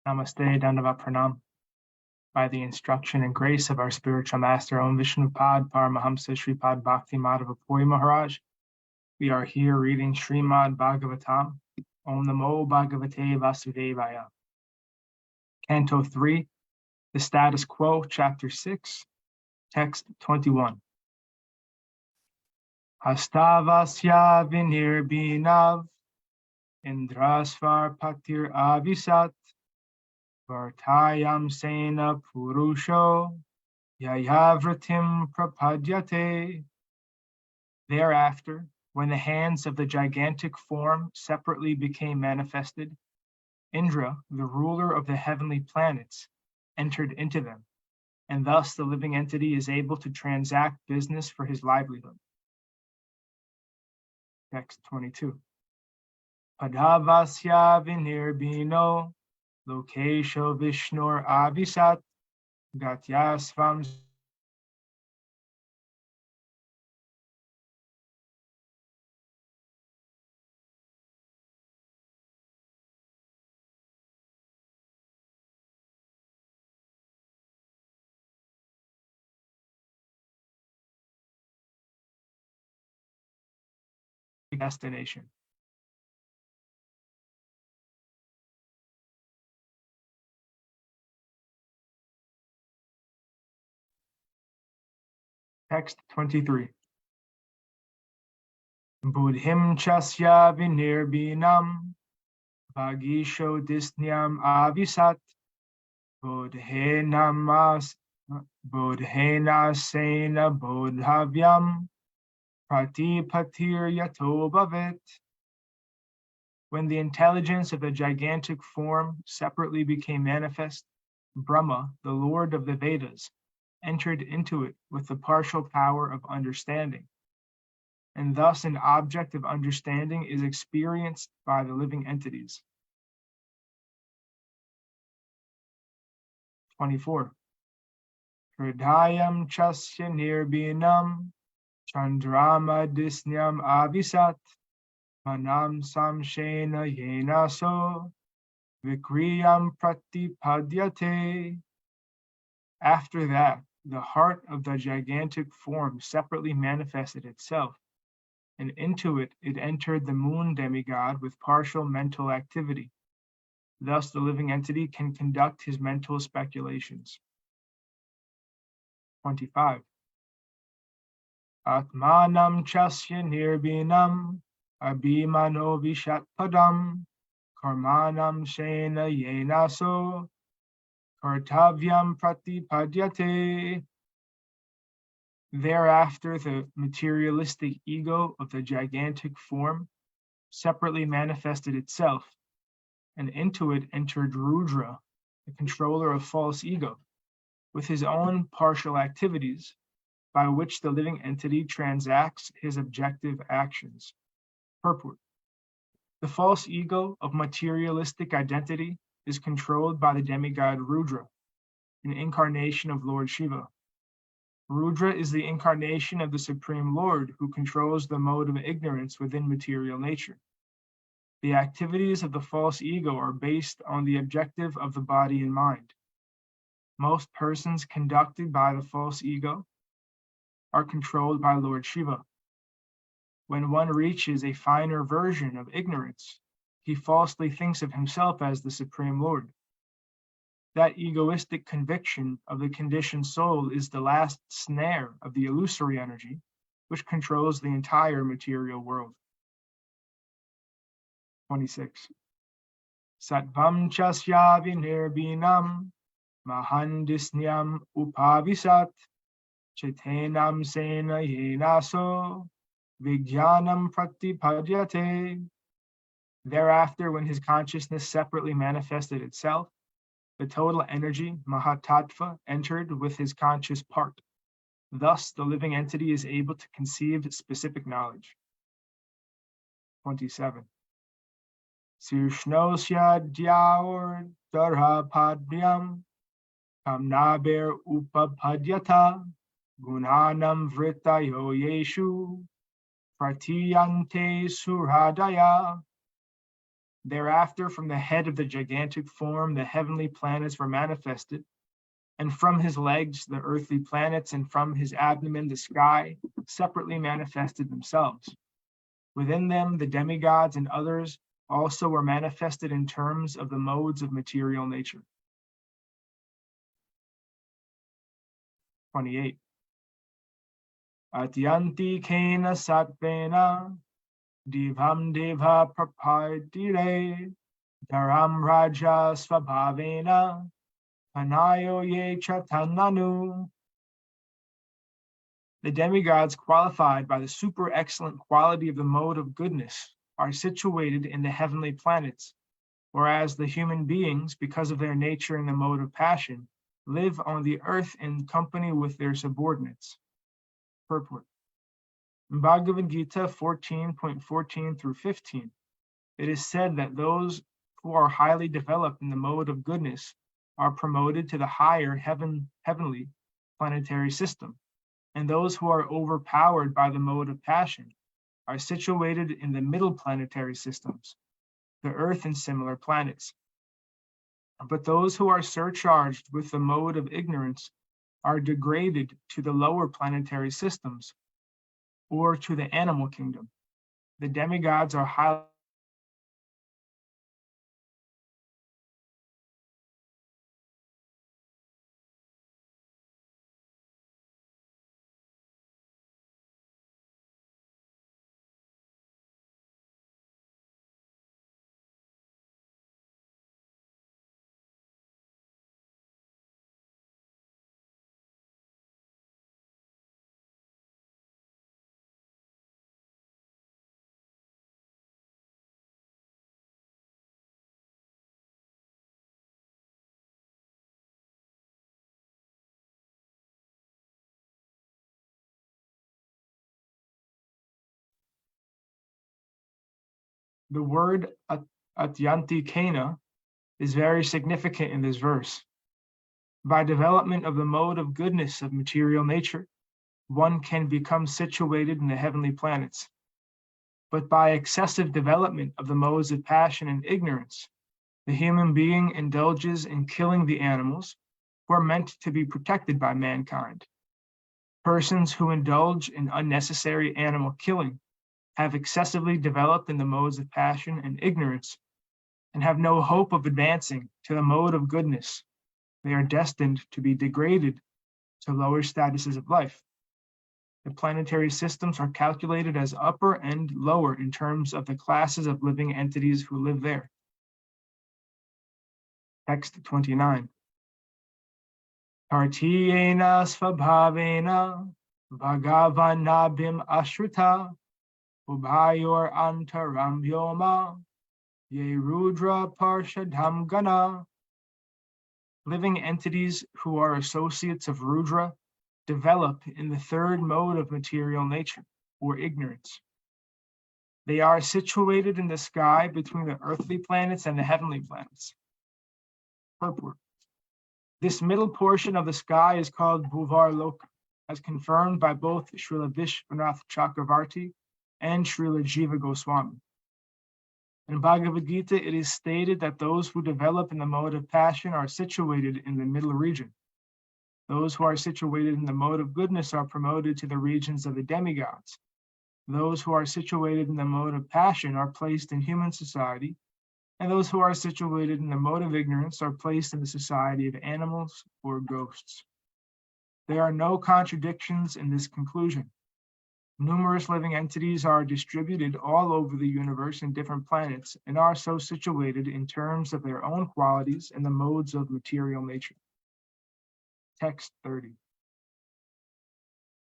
Namaste, Dandavat Pranam. By the instruction and grace of our spiritual master, Om Vishnupad Paramahamsa Shripad Bhakti Madhava Puri Maharaj, we are here reading Srimad Bhagavatam, Om Namo Bhagavate Vasudevaya. Canto 3, the Status Quo, Chapter 6, Text 21. Hastavasya vinirbinav, Indrasvar patir avisat, Vartayam sena purusho, Yayavratim prapadyate. Thereafter, when the hands of the gigantic form separately became manifested, Indra, the ruler of the heavenly planets, entered into them, and thus the living entity is able to transact business for his livelihood. Text 22. Padavasya vinirbino, Lokesho Vishnur Avisat, Gatyasvam destination. Text 23. Buddhim chasya vinirbinam, Bhagisho disnyam avisat, Bodhena sena bodhavyam, Pratipatir yato bhavet. When the intelligence of the gigantic form separately became manifest, Brahma, the Lord of the Vedas, entered into it with the partial power of understanding, and thus an object of understanding is experienced by the living entities. 24. Hridayam chasya nirbinam, Chandrama disnyam avisat, Manam samshena yenaso, Vikriyam pratipadyate. After that, the heart of the gigantic form separately manifested itself, and into it entered the moon demigod with partial mental activity. Thus the living entity can conduct his mental speculations. 25. Atmanam chasya nirbinam, abhimano vishatpadam, karmanam shena yenaso, kartavyam pratipadyate. Thereafter, the materialistic ego of the gigantic form separately manifested itself, and into it entered Rudra, the controller of false ego, with his own partial activities, by which the living entity transacts his objective actions. Purport. The false ego of materialistic identity is controlled by the demigod Rudra, an incarnation of Lord Shiva. Rudra is the incarnation of the Supreme Lord who controls the mode of ignorance within material nature. The activities of the false ego are based on the objective of the body and mind. Most persons conducted by the false ego are controlled by Lord Shiva. When one reaches a finer version of ignorance, he falsely thinks of himself as the Supreme Lord. That egoistic conviction of the conditioned soul is the last snare of the illusory energy, which controls the entire material world. 26. Sattvam chasya vinirbinam, mahandisnyam upavisat, chetenam sena yenaso, vijnanam pratipadyate. Thereafter, when his consciousness separately manifested itself, the total energy, Mahatattva, entered with his conscious part. Thus, the living entity is able to conceive specific knowledge. 27. Sirshnosya dyaur darhapadhyam, kamnaber upapadyata, gunanam vritayo yeshu, pratiyante suradaya. Thereafter, from the head of the gigantic form, the heavenly planets were manifested, and from his legs, the earthly planets, and from his abdomen, the sky, separately manifested themselves. Within them, the demigods and others also were manifested in terms of the modes of material nature. 28. Atyanti kena satvena divam deva prapadire dharam raja svabhavena panayo ye chatananu. The demigods, qualified by the super excellent quality of the mode of goodness, are situated in the heavenly planets, whereas the human beings, because of their nature in the mode of passion, live on the earth in company with their subordinates. Purport. In Bhagavad Gita 14.14 through 15, it is said that those who are highly developed in the mode of goodness are promoted to the higher heavenly planetary system, and those who are overpowered by the mode of passion are situated in the middle planetary systems, the Earth and similar planets. But those who are surcharged with the mode of ignorance are degraded to the lower planetary systems or to the animal kingdom. The demigods are highly The word atyanti kena is very significant in this verse. By development of the mode of goodness of material nature, one can become situated in the heavenly planets. But by excessive development of the modes of passion and ignorance, the human being indulges in killing the animals who are meant to be protected by mankind. Persons who indulge in unnecessary animal killing have excessively developed in the modes of passion and ignorance, and have no hope of advancing to the mode of goodness. They are destined to be degraded to lower statuses of life. The planetary systems are calculated as upper and lower in terms of the classes of living entities who live there. Text 29. Partiyena svabhavena bhagavanabhim ashrita Ubhayor antaram vyoma, ye rudra parshadham gana. Living entities who are associates of Rudra develop in the third mode of material nature, or ignorance. They are situated in the sky between the earthly planets and the heavenly planets. Purport. This middle portion of the sky is called Bhuvar Loka, as confirmed by both Srila Vishwanath Chakravarti and Srila Jiva Goswami. In Bhagavad Gita, it is stated that those who develop in the mode of passion are situated in the middle region. Those who are situated in the mode of goodness are promoted to the regions of the demigods. Those who are situated in the mode of passion are placed in human society, and those who are situated in the mode of ignorance are placed in the society of animals or ghosts. There are no contradictions in this conclusion. Numerous living entities are distributed all over the universe in different planets and are so situated in terms of their own qualities and the modes of material nature. Text 30.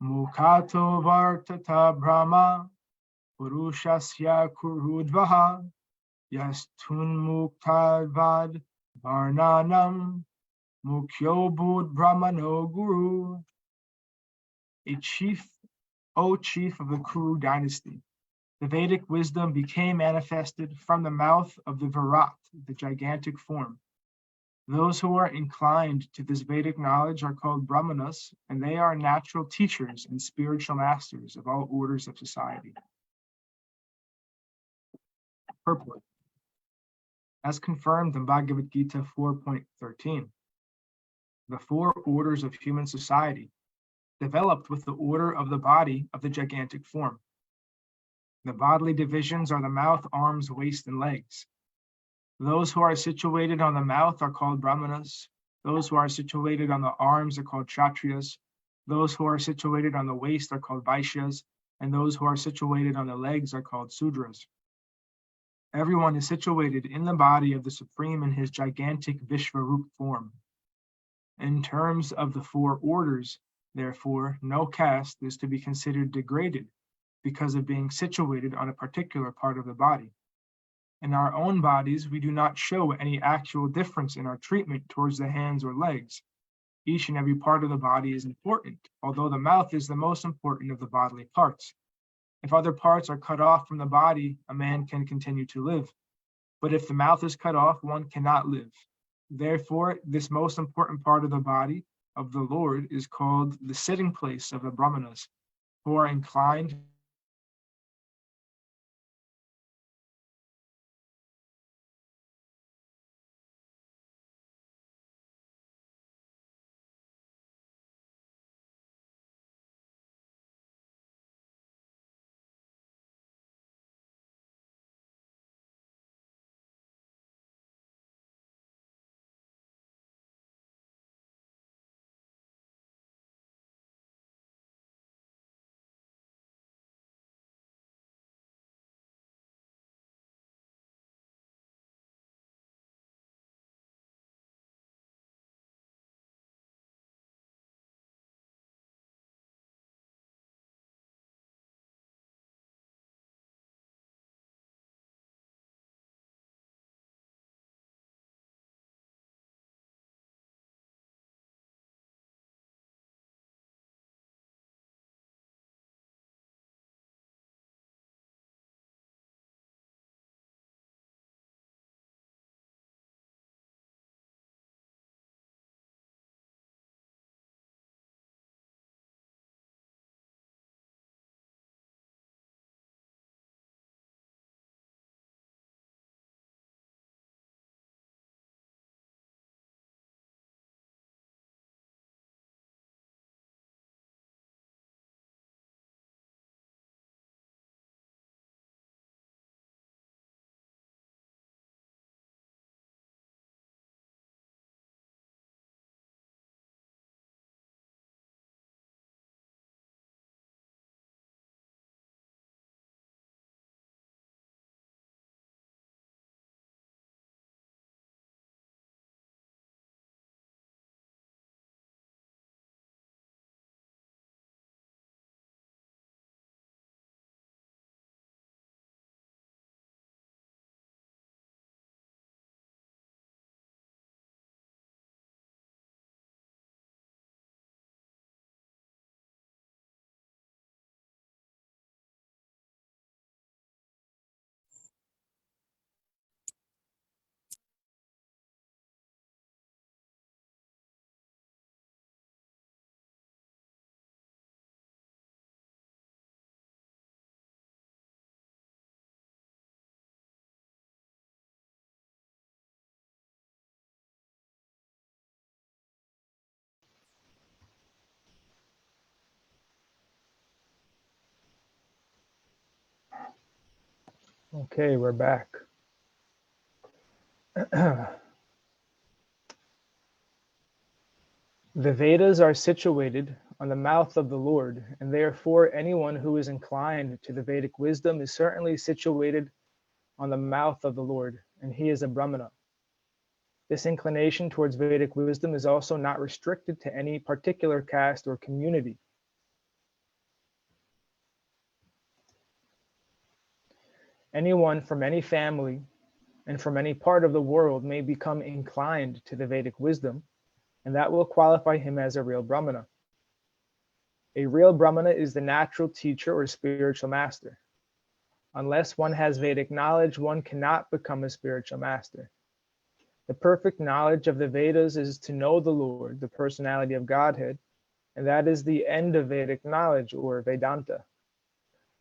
Mukato vartata brahma purushasya kurudvaha yastun muktavad varnanam mukyo bud brahmano guru. O chief of the Kuru dynasty, the Vedic wisdom became manifested from the mouth of the Virat, the gigantic form. Those who are inclined to this Vedic knowledge are called Brahmanas, and they are natural teachers and spiritual masters of all orders of society. Purport. as confirmed in Bhagavad Gita 4.13. The four orders of human society developed with the order of the body of the gigantic form. The bodily divisions are the mouth, arms, waist, and legs. Those who are situated on the mouth are called Brahmanas. Those who are situated on the arms are called Kshatriyas. Those who are situated on the waist are called Vaishyas, and those who are situated on the legs are called Sudras. Everyone is situated in the body of the Supreme in his gigantic Vishvarup form. In terms of the four orders, therefore, no caste is to be considered degraded because of being situated on a particular part of the body. In our own bodies, we do not show any actual difference in our treatment towards the hands or legs. Each and every part of the body is important, although the mouth is the most important of the bodily parts. If other parts are cut off from the body, a man can continue to live. But if the mouth is cut off, one cannot live. Therefore, this most important part of the body of the Lord is called the sitting place of the Brahmanas, who are inclined Okay, we're back. The Vedas are situated on the mouth of the Lord, and therefore anyone who is inclined to the Vedic wisdom is certainly situated on the mouth of the Lord, and he is a Brahmana. This inclination towards Vedic wisdom is also not restricted to any particular caste or community. Anyone from any family and from any part of the world may become inclined to the Vedic wisdom, and that will qualify him as a real Brahmana. A real Brahmana is the natural teacher or spiritual master. Unless one has Vedic knowledge, one cannot become a spiritual master. The perfect knowledge of the Vedas is to know the Lord, the personality of Godhead, and that is the end of Vedic knowledge, or Vedanta.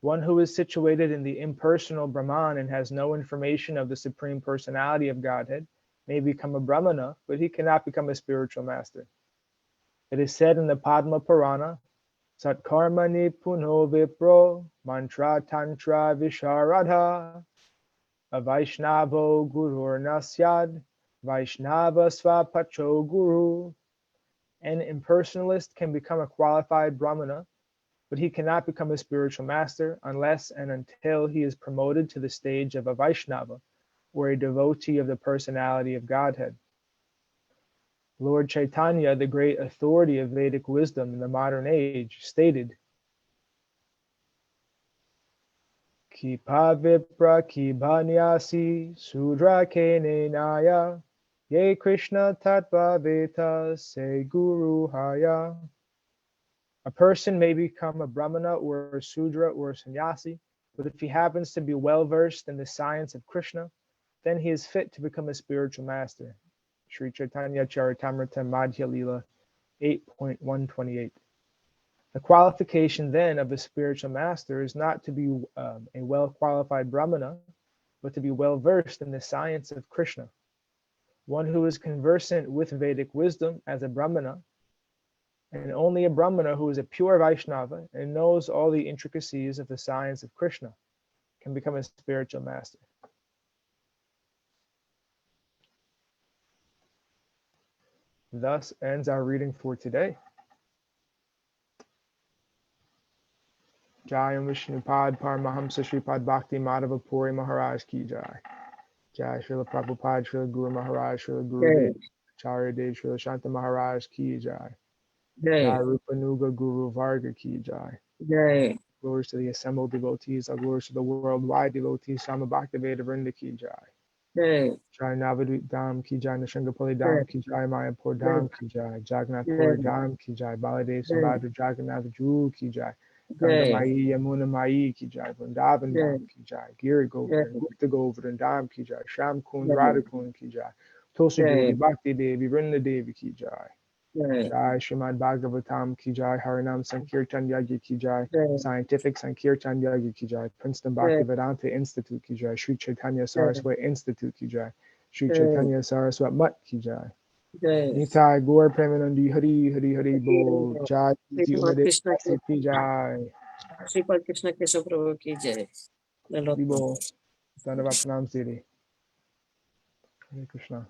One who is situated in the impersonal Brahman and has no information of the Supreme Personality of Godhead may become a Brahmana, but he cannot become a spiritual master. It is said in the Padma Purana, Satkarmani Puno Vipro Mantra Tantra Visharadha Avaishnavo Gurur Nasyad Vaishnava Svapacho Guru. An impersonalist can become a qualified Brahmana, but he cannot become a spiritual master unless and until he is promoted to the stage of a Vaishnava, or a devotee of the personality of Godhead. Lord Chaitanya, the great authority of Vedic wisdom in the modern age, stated, Kipa Vipra Kibanyasi Sudra Kene Naya Ye Krishna Tattva Veta Se Guru Haya. A person may become a Brahmana or a Sudra or a sannyasi, but if he happens to be well versed in the science of Krishna, then he is fit to become a spiritual master. Sri Chaitanya Charitamrita Madhya Lila 8.128. The qualification then of a spiritual master is not to be a well-qualified Brahmana, but to be well versed in the science of Krishna. One who is conversant with Vedic wisdom as a Brahmana, and only a Brahmana who is a pure Vaishnava and knows all the intricacies of the science of Krishna can become a spiritual master. Thus ends our reading for today. Jai Vishnupad Paramahamsa Shripad Bhakti Madhava Puri Maharaj Ki Jai. Jai Srila Prabhupada Srila Guru Maharaj Srila Gurudev Acharya Dev Srila Shanta Maharaj Ki Jai. Jai Rupa Nuga Guru Varga Ki Jai. Jai. Glories to the assembled devotees, all glories to the worldwide devotees, Sama Bhakti Veda Vrinda Ki Jai. Jai. Jai Navadvip Dham Ki Jai, Nishangapali Dham Ki Jai, Mayapur Dham Ki Jai, Jagannath Puri Dham Ki Jai, Baladev Subhadra Jagannath Ju Ki Jai, Ganga Mai Yamuna Mai Ki Jai, Vrindavan Dham Ki Jai, Giri Govardhan, Gupta Govardhan Dham Ki Jai, Sham Kund Radha Kund Ki Jai, Tulsi Devi, Bhakti Devi, Vrinda Devi Ki Jai. Jai Srimad Bhagavatam Ki Jai, Harinam Sankirtan Yagya Ki Jai, Scientific Sankirtan Yagya Ki Jai, Princeton Bhaktivedanta Institute Ki Jai, Sri Chaitanya Saraswati Institute Ki Jai, Sri Chaitanya Saraswati Mutt Ki Jai. Nitai Gaur Premanandi Hari Hari Hari Bol Jai Ki Jai. Sripad Krishna Keshav Prabhu Ki Jai. Bol Dhanavad Pranam Siri. Hare Krishna.